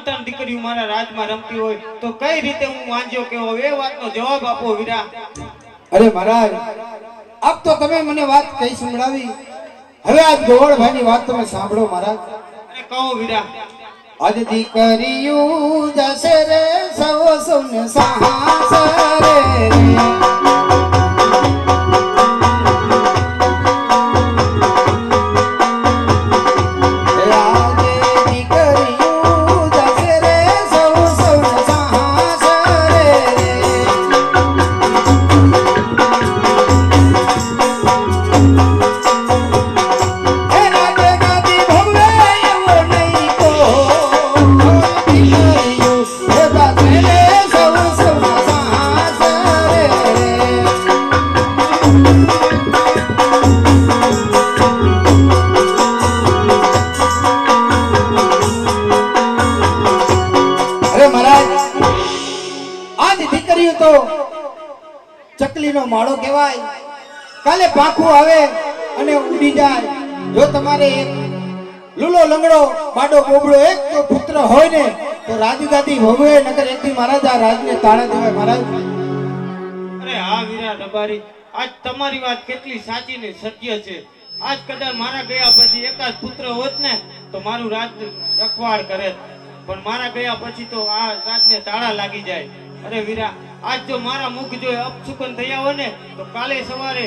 ત્રણ દીકરીઓ મારા રાજમાં રમતી હોય તો કઈ રીતે હું વાંજ્યો કેવો એ વાતનો જવાબ આપો વીરા. અરે મહારાજ આપ તો તમે મને વાત કઈ સંભળાવી, હવે આજ ગોવળભાઈની વાત તમે સાંભળો મહારાજ. અરે કહો વીરા. આજ દીકરીઓ જશે રે સૌ સૌને સાહસ રે ચકલીનો માળો કહેવાય. કાલે પાંખું આવે અને ઉડી જાય. જો તમારે એક લૂલો લંગડો બાડો બોબડો એક તો પુત્ર હોય ને તો રાજગાદી ભોગવે, નકર એકથી મહારાજ આ રાજને તાળા દેવાય મહારાજ. અરે હા વીરા રબારી, આજ તમારી વાત કેટલી સાચી ને સત્ય છે. આજ કદાચ મારા ગયા પછી એકાદ પુત્ર હોત ને તો મારું રાજ રખવાડ કરે, પણ મારા ગયા પછી તો આ રાજને તાળા લાગી જાય. અરે વીરા, આજ જો મારા મુખ જો અપશુકન થયા હોય ને તો કાલે સવારે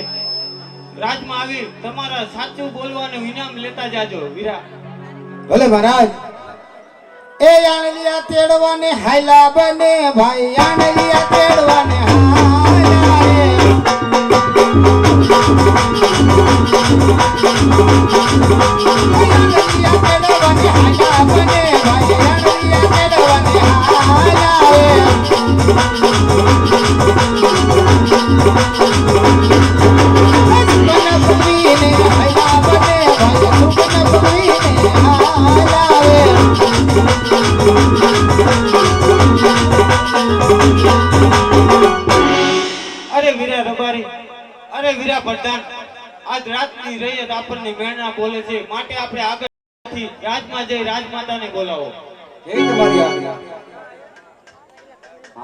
રાજમાં આવી તમારા સાચું બોલવાનું ઇનામ લેતા જાજો વીરા. ભલે મહારાજ. એ આણલિયા તેડવાને હાયલા બને ભાઈ, આણલિયા તેડવાને હાયલા રે. આણલિયા તેડવાને હાયલા બને ભાઈ, આણલિયા તેડવાને હાયલા રે. અરે વીરા રબારી, અરે વીરા પ્રધાન, આજ રાતની રૈયત આપણને મેણા બોલે છે, માટે આપણે આગળથી રાજમાં જઈ રાજમાતાને બોલાવો.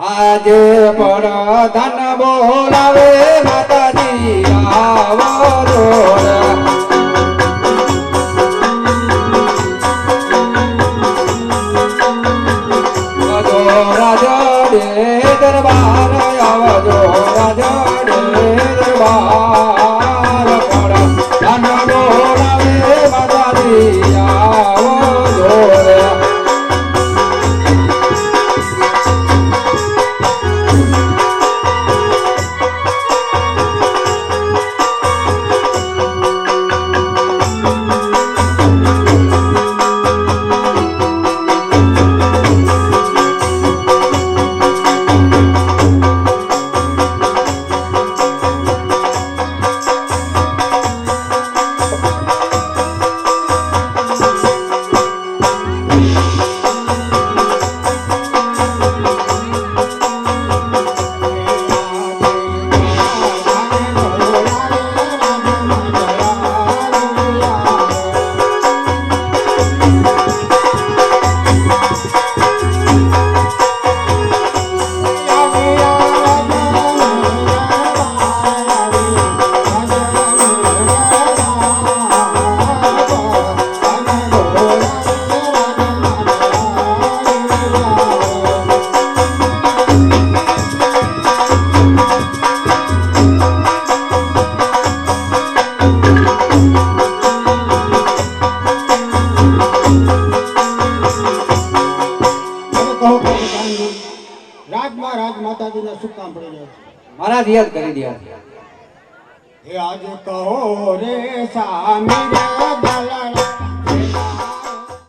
આજે પ્રધાન બોલાવે માતાજી આવો જોરા. રાજા દે દરબાર આવજો, રાજા દે દરબાર પ્રધાન બોલાવે માતાજી આવો જોરા. महाराज याद कर दिया। आज कहो रे सामी रे